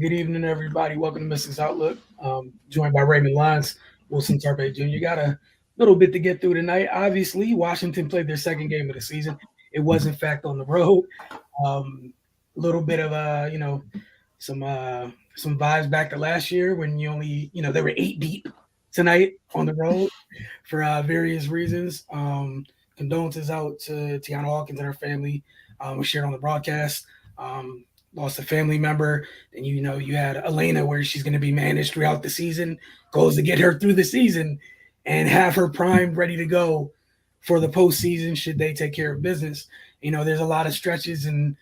Good evening, everybody. Welcome to Mystics Outlook. Joined by Raymond Lyons, Wilson Tarpe Jr. Got a little bit to get through tonight. Obviously, Washington played their second game of the season. It was, in fact, on the road. A little bit of some some vibes back to last year when you only they were 8 deep tonight on the road for various reasons. Condolences out to Tiana Hawkins and her family. We shared on the broadcast. Um, Lost a family member. Then you had Elena, where she's going to be managed throughout the season. Goals to get her through the season and have her primed, ready to go for the postseason. Should they take care of business? There's a lot of stretches, and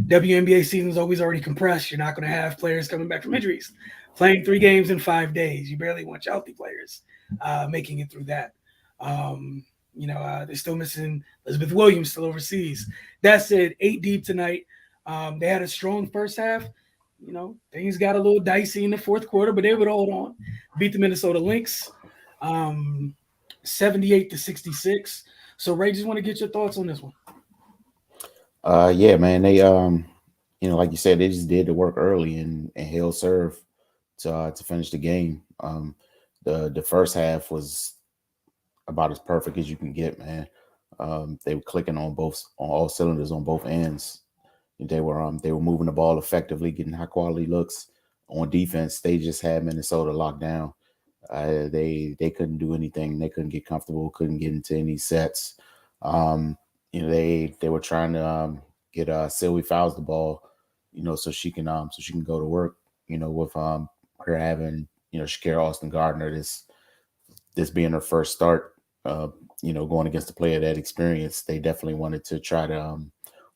WNBA season is always already compressed. You're not going to have players coming back from injuries, playing 3 games in 5 days. You barely want healthy players making it through that. They're still missing Elizabeth Williams, still overseas. That said, 8 deep tonight. They had a strong first half. Things got a little dicey in the fourth quarter, but they would hold on. Beat the Minnesota Lynx, 78-66. So, Ray, just want to get your thoughts on this one. Yeah, man. They like you said, they just did the work early and held serve to finish the game. The first half was about as perfect as you can get, man. They were clicking on all cylinders on both ends. They were moving the ball effectively, getting high quality looks on defense. They just had Minnesota locked down. They couldn't do anything. They couldn't get comfortable. Couldn't get into any sets. They were trying to get Sylvie Fowles the ball, so she can go to work. With her having Shakira Austin Gardner, this being her first start. Going against a player that experience, they definitely wanted to try to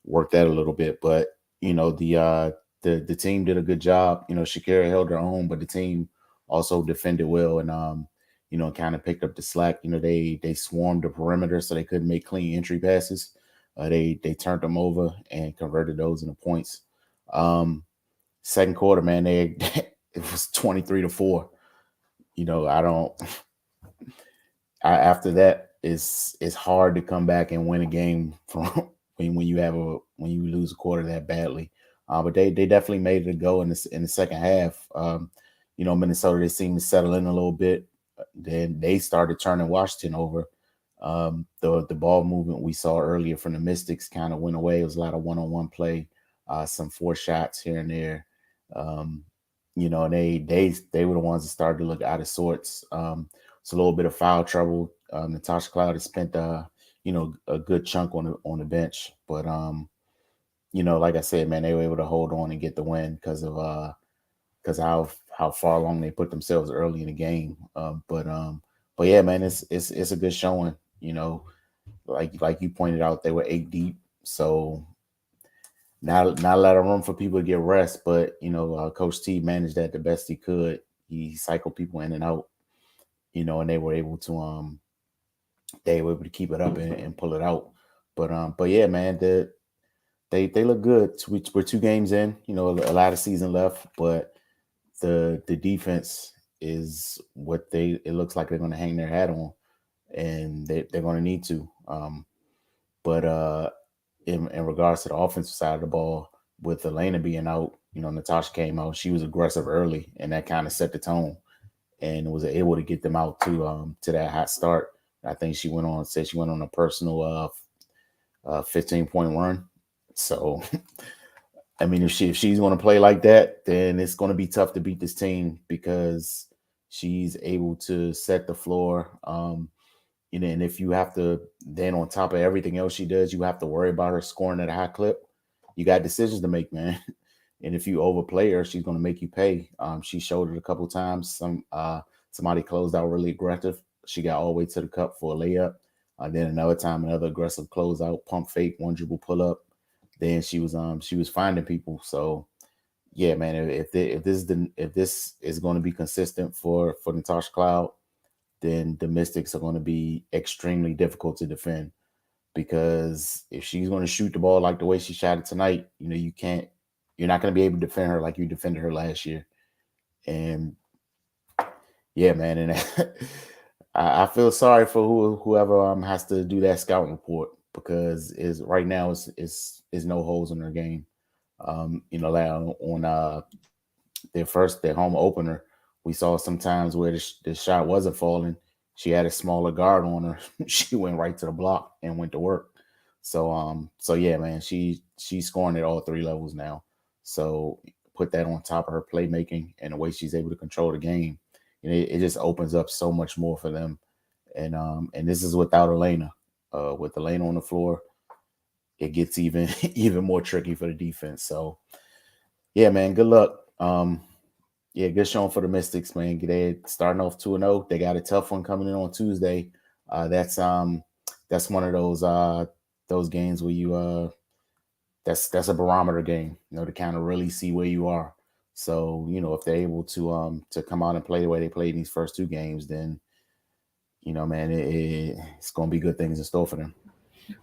work that a little bit. But the team did a good job. Shakira held her own, but the team also defended well and kind of picked up the slack. They swarmed the perimeter, so they couldn't make clean entry passes. They turned them over and converted those into points. Second quarter, man, it was 23-4. I don't. After that, it's hard to come back and win a game from when you lose a quarter that badly. But they definitely made it a go in the second half. Minnesota, they seemed to settle in a little bit. Then they started turning Washington over. The ball movement we saw earlier from the Mystics kind of went away. It was a lot of one-on-one play, some 4 shots here and there. And they were the ones that started to look out of sorts. It's a little bit of foul trouble. Natasha Cloud has spent a good chunk on the bench, but like I said, man, they were able to hold on and get the win because how far along they put themselves early in the game. But yeah, man, it's a good showing. Like you pointed out, they were 8 deep, so not a lot of room for people to get rest. But Coach T managed that the best he could. He cycled people in and out, and they were able to keep it up and pull it out. But yeah, man, they look good. We're 2 games in, a lot of season left, but the defense is what it looks like they're going to hang their hat on, and they're going to need to. But in regards to the offensive side of the ball, with Elena being out, Natasha came out. She was aggressive early, and that kind of set the tone, and was able to get them out to that hot start. I think she went on a personal 15-point run. So, I mean, if she's going to play like that, then it's going to be tough to beat this team because she's able to set the floor. And if you have to, then on top of everything else she does, you have to worry about her scoring at a high clip. You got decisions to make, man. And if you overplay her, she's going to make you pay. She showed it a couple of times. Somebody closed out really aggressive. She got all the way to the cup for a layup. Then another time, another aggressive closeout, pump fake, one dribble pull up. Then she was finding people. So yeah, man, if this is going to be consistent for Natasha Cloud, then the Mystics are going to be extremely difficult to defend, because if she's going to shoot the ball like the way she shot it tonight, you're not going to be able to defend her like you defended her last year. And yeah, man, and I feel sorry for whoever has to do that scouting report, because is right now is no holes in her game. Like their home opener, we saw sometimes where the shot wasn't falling. She had a smaller guard on her. She went right to the block and went to work. So yeah, man, she's scoring at all three levels now. So put that on top of her playmaking and the way she's able to control the game, it just opens up so much more for them. And this is without Elena. With Elena on the floor, it gets even even more tricky for the defense. So yeah, man, good luck. Yeah, good showing for the Mystics, man. They starting off 2-0. They got a tough one coming in on Tuesday. That's one of those games where you that's a barometer game, to kind of really see where you are. So, if they're able to come out and play the way they played in these first two games, then man, it's gonna be good things in store for them.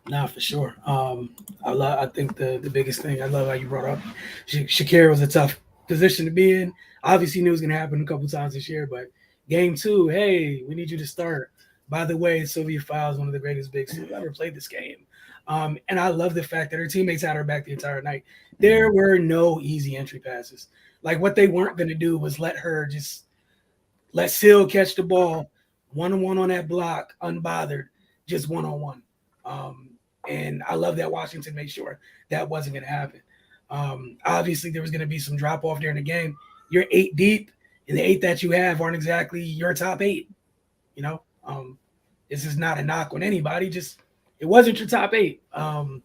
Nah, for sure. I think the biggest thing I love how you brought up Shakira was a tough position to be in. Obviously, knew it was going to happen a couple times this year, but game two, hey, we need you to start. By the way, Sylvia Fowles, one of the greatest bigs who ever played this game. And I love the fact that her teammates had her back the entire night. There were no easy entry passes. Like what they weren't going to do was let Seal catch the ball 1-on-1 on that block, unbothered, just 1-on-1. Um, and I love that Washington made sure that wasn't going to happen. Obviously, there was going to be some drop off during the game. You're 8 deep, and the 8 that you have aren't exactly your top 8. You know, this is not a knock on anybody. Just it wasn't your top 8. And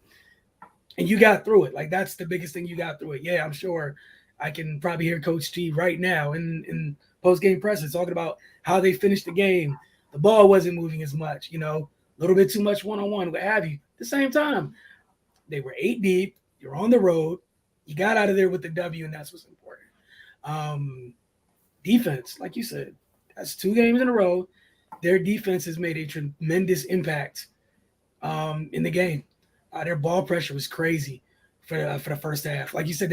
you got through it. Like that's the biggest thing. You got through it. Yeah, I'm sure I can probably hear Coach T right now in post game presses talking about how they finished the game. The ball wasn't moving as much. A little bit too much 1-on-1, what have you. At the same time, they were 8 deep. You're on the road. You got out of there with the W, and that's what's important. Um, Defense, like you said, that's 2 games in a row. Their defense has made a tremendous impact in the game. Their ball pressure was crazy for the first half. Like you said,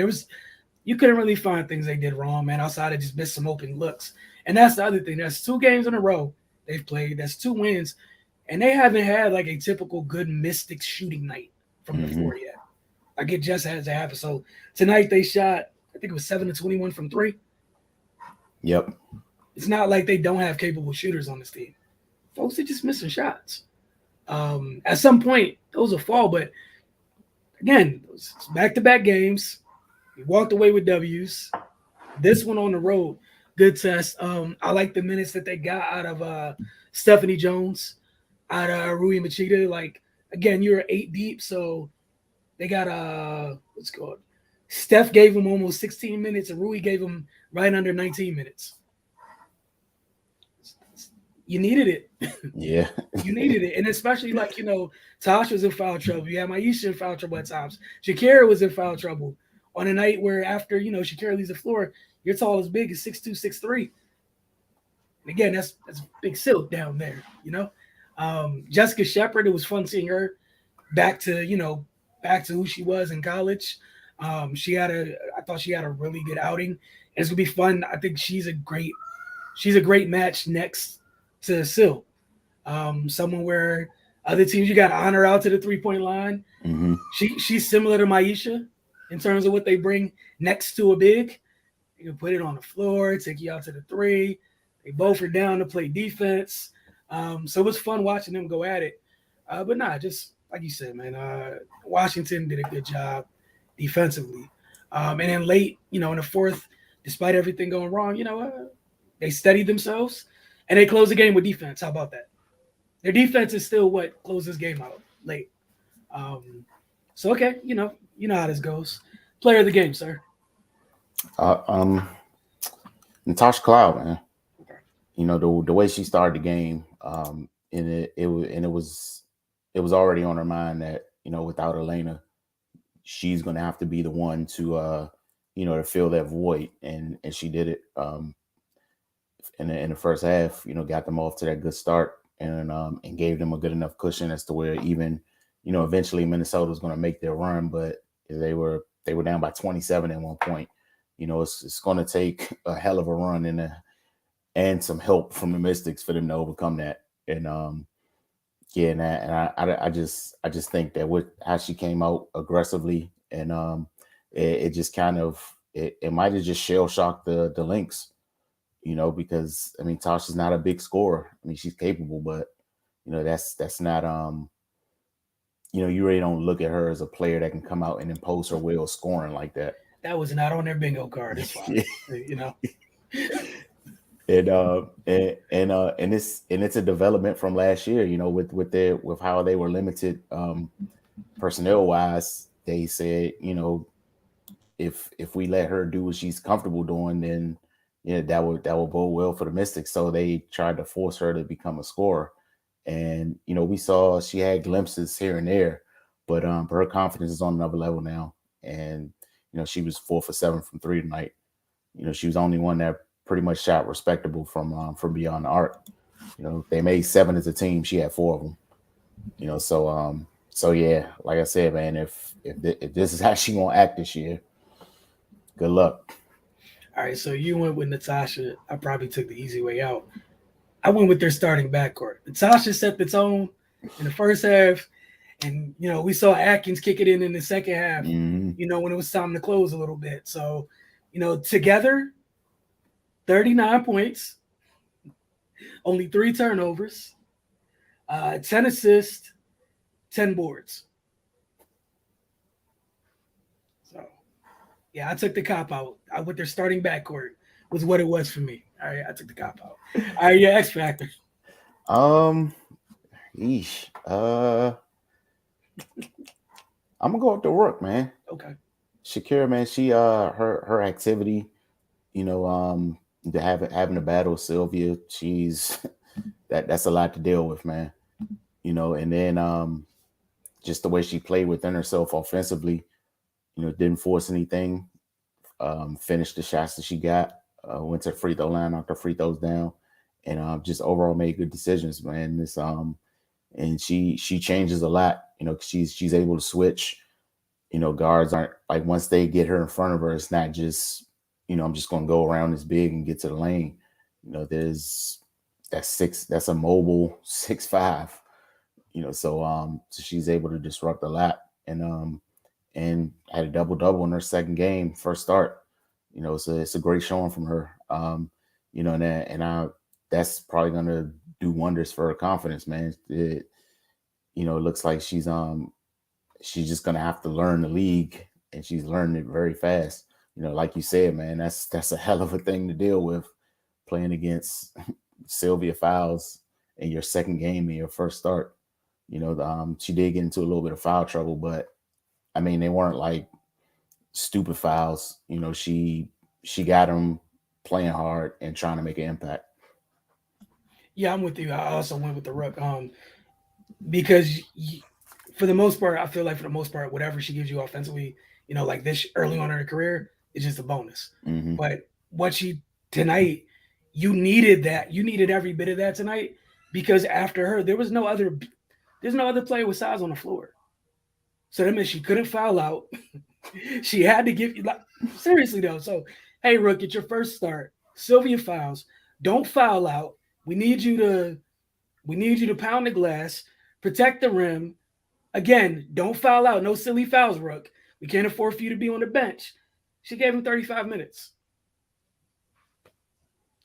you couldn't really find things they did wrong, man, outside of just missed some open looks. And that's the other thing. That's 2 games in a row they've played. That's 2 wins. And they haven't had like a typical good Mystics shooting night from the floor yet. Like it just has to happen. So tonight they shot, I think it was 7-21 from 3. Yep. It's not like they don't have capable shooters on this team. Folks are just missing shots. At some point, those will fall. But again, those back-to-back games. We walked away with W's. This one on the road, good test. I like the minutes that they got out of Stephanie Jones, out of Rui Machida. Like, again, you're 8 deep, so they got what's it called? Steph gave him almost 16 minutes, and Rui gave him right under 19 minutes. You needed it. Yeah. You needed it. And especially like, Tosh was in foul trouble. You had Maisha in foul trouble at times. Shakira was in foul trouble on a night where after, Shakira leaves the floor, your tallest big is 6'2", 6'3". And again, that's big silk down there, Jessica Shepard, it was fun seeing her back to who she was in college. I thought she had a really good outing. And it's gonna be fun. I think she's a great match next to Sil. Someone where other teams you got to honor out to the 3-point line. Mm-hmm. She's similar to Maisha in terms of what they bring next to a big. You can put it on the floor, take you out to the 3. They both are down to play defense. So it was fun watching them go at it. But just like you said, man, Washington did a good job defensively. And then late, in the fourth, despite everything going wrong, they steadied themselves and they closed the game with defense. How about that? Their defense is still what closed this game out late. So okay, you know how this goes. Player of the game, sir. Natasha Cloud, man. The way she started the game, and it was already on her mind that without Elena, she's gonna have to be the one to to fill that void, and she did it. In the first half, got them off to that good start, and gave them a good enough cushion as to where even eventually Minnesota was going to make their run, but they were down by 27 at one point. It's going to take a hell of a run and some help from the Mystics for them to overcome that. And I just think that with how she came out aggressively, and it just kind of it might have just shell shocked the Lynx, because I mean Tasha's not a big scorer. I mean she's capable, but that's not you really don't look at her as a player that can come out and impose her will scoring like that. That was not on their bingo card. It's fine. You know. And it's a development from last year, with how they were limited personnel wise. They said, if we let her do what she's comfortable doing, then yeah, that will bode well for the Mystics. So they tried to force her to become a scorer. And we saw she had glimpses here and there, but her confidence is on another level now. And she was 4 for 7 from three tonight. She was the only one that pretty much shot respectable from beyond the arc. They made 7 as a team. She had 4 of them. So yeah, like I said, man, if this is how she gonna act this year, good luck. All right, so you went with Natasha. I probably took the easy way out. I went with their starting backcourt. Natasha set the tone in the first half, and we saw Atkins kick it in the second half. Mm-hmm. When it was time to close a little bit. So, together, 39 points, only 3 turnovers, 10 assists, 10 boards. So, yeah, I took the cop out. With their starting backcourt was what it was for me. All right, I took the cop out. All right, yeah, X Factor. Yeesh. I'm gonna go with the Rook, man. Okay. Shakira, man, she her activity, having a battle with Sylvia, she's that's a lot to deal with, man. And then just the way she played within herself offensively, didn't force anything, finished the shots that she got, went to the free throw line, knocked her free throws down, and just overall made good decisions, man. And she changes a lot, she's able to switch. Guards aren't like, once they get her in front of her, it's not just, I'm just going to go around this big and get to the lane. That's a mobile 6'5", so she's able to disrupt a lot, and had a double in her second game, first start. So it's a great showing from her. That's probably going to do wonders for her confidence, man. It looks like she's just gonna have to learn the league, and she's learning it very fast. Like you said, man, that's a hell of a thing to deal with, playing against Sylvia Fowles in your second game in your first start. She did get into a little bit of foul trouble, but I mean, they weren't like stupid fouls. She got them playing hard and trying to make an impact. Yeah, I'm with you. I also went with the Rook. Because for the most part, I feel like whatever she gives you offensively, like this early on in her career, is just a bonus. Mm-hmm. But what she tonight, you needed that. You needed every bit of that tonight, because after her, there's no other player with size on the floor. So that means she couldn't foul out. She had to give you, like, seriously though. So hey, Rook, it's your first start. Sylvia Fowles, don't foul out. We need you to pound the glass, protect the rim. Again, don't foul out. No silly fouls, Rook. We can't afford for you to be on the bench. She gave him 35 minutes.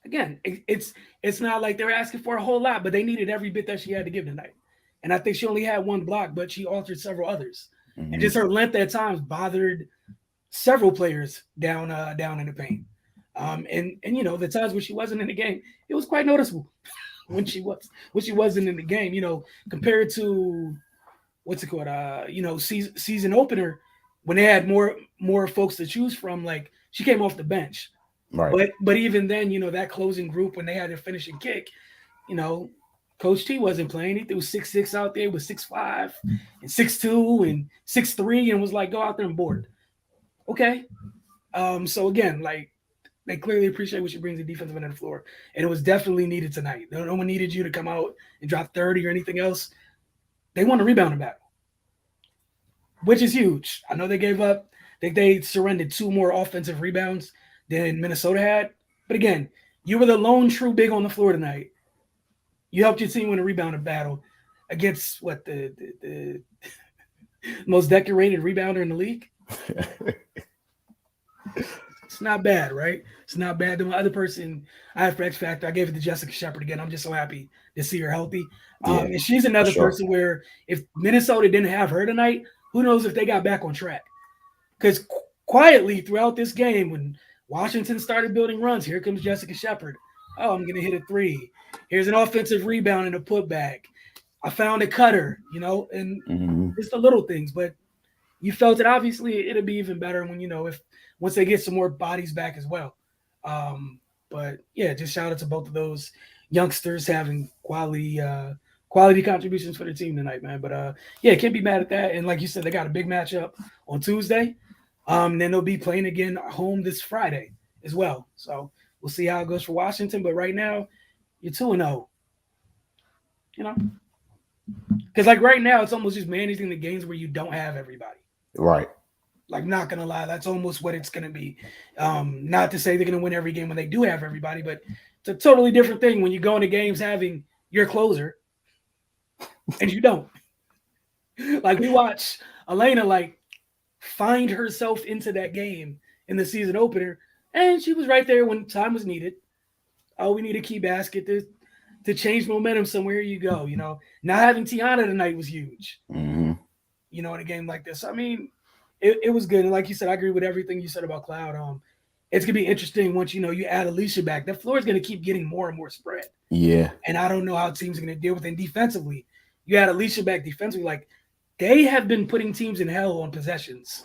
Again, it's not like they were asking for a whole lot, but they needed every bit that she had to give tonight. And I think she only had 1 block, but she altered several others. Mm-hmm. And just her length at times bothered several players down in the paint. And the times when she wasn't in the game, it was quite noticeable. when she wasn't in the game, compared to what's it called, season opener, when they had more folks to choose from. Like, she came off the bench, right? But even then, that closing group, when they had their finishing kick, Coach T wasn't playing. He threw 6'6" out there with 6'5" and 6'2" and 6'3", and was like, go out there and board. Okay. So again, like, they clearly appreciate what she brings to defensive end of the floor. And it was definitely needed tonight. No one needed you to come out and drop 30 or anything else. They won a rebounding battle, which is huge. I know they gave up. They surrendered 2 more offensive rebounds than Minnesota had. But again, you were the lone true big on the floor tonight. You helped your team win a rebounding battle against the most decorated rebounder in the league. It's not bad, right? It's not bad. The other person I have for X Factor, I gave it to Jessica Shepard again. I'm just so happy to see her healthy. Yeah, And she's for another sure. person where if Minnesota didn't have her tonight, who knows if they got back on track? Because quietly throughout this game, when Washington started building runs, here comes Jessica Shepard. Oh, I'm going to hit a three. Here's an offensive rebound and a putback. I found a cutter, and Hmm. it's the little things. But you felt it. Obviously, it'll be even better when if once they get some more bodies back as well. But yeah, just shout out to both of those youngsters having quality contributions for the team tonight, man. But yeah, can't be mad at that. And like you said, they got a big matchup on Tuesday. Then they'll be playing again home this Friday as well. So we'll see how it goes for Washington. But right now, you're 2-0. You know, because like right now, it's almost just managing the games where you don't have everybody. Right. Like, not gonna lie, that's almost what it's gonna be. Not to say they're gonna win every game when they do have everybody, but it's a totally different thing when you go into games having your closer and you don't. Like, we watch Elena find herself into that game in the season opener, and she was right there when time was needed. Oh, we need a key basket to change momentum somewhere you go. Not having Tiana tonight was huge. Hmm. In a game like this. I mean, it was good. And like you said, I agree with everything you said about Cloud. It's gonna be interesting once you add Alicia back. That floor is gonna keep getting more and more spread. Yeah. And I don't know how teams are gonna deal with it. And defensively, you add Alicia back defensively. Like, they have been putting teams in hell on possessions,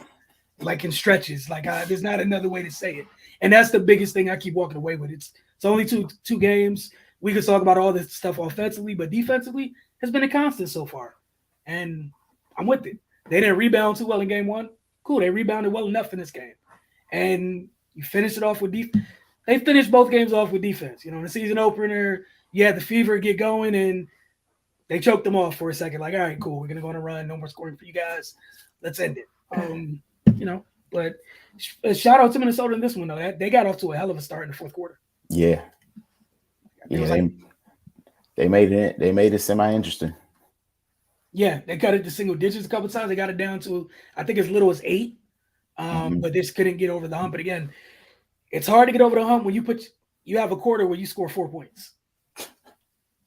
like in stretches. Like, there's not another way to say it. And that's the biggest thing I keep walking away with. It's only two games. We could talk about all this stuff offensively, but defensively has been a constant so far. And I'm with it. They didn't rebound too well in game one. Cool, they rebounded well enough in this game. And you finish it off with defense. They finished both games off with defense. In the season opener, you had the fever get going, and they choked them off for a second. Like, all right, cool, we're going to go on a run. No more scoring for you guys. Let's end it. But shout out to Minnesota in this one, though. They got off to a hell of a start in the fourth quarter. Yeah. It was Yeah. They made it semi-interesting. Yeah, they cut it to single digits a couple of times. They got it down to, I think, as little as 8. But they just couldn't get over the hump. But again, it's hard to get over the hump when you have a quarter where you score 4 points.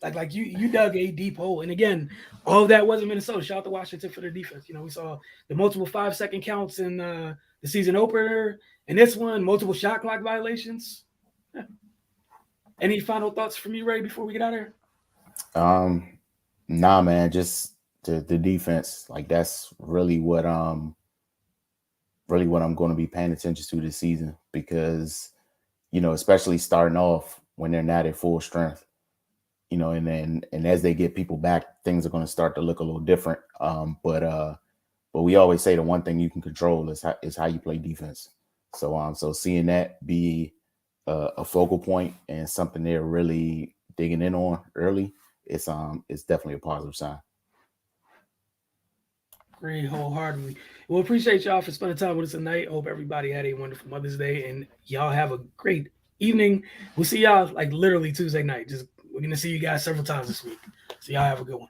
Like you dug a deep hole. And again, all of that wasn't Minnesota. Shout out to Washington for their defense. We saw the multiple 5-second counts in the season opener. And this one, multiple shot clock violations. Yeah. Any final thoughts from you, Ray, before we get out of here? Nah, man, just the defense. Like, that's really what I'm going to be paying attention to this season, because especially starting off when they're not at full strength, and as they get people back, things are going to start to look a little different. But we always say the one thing you can control is how you play defense. So seeing that be a focal point and something they're really digging in on early, it's definitely a positive sign. Agree wholeheartedly. Well, appreciate y'all for spending time with us tonight. Hope everybody had a wonderful Mother's Day, and y'all have a great evening. We'll see y'all literally Tuesday night. We're gonna see you guys several times this week. So y'all have a good one.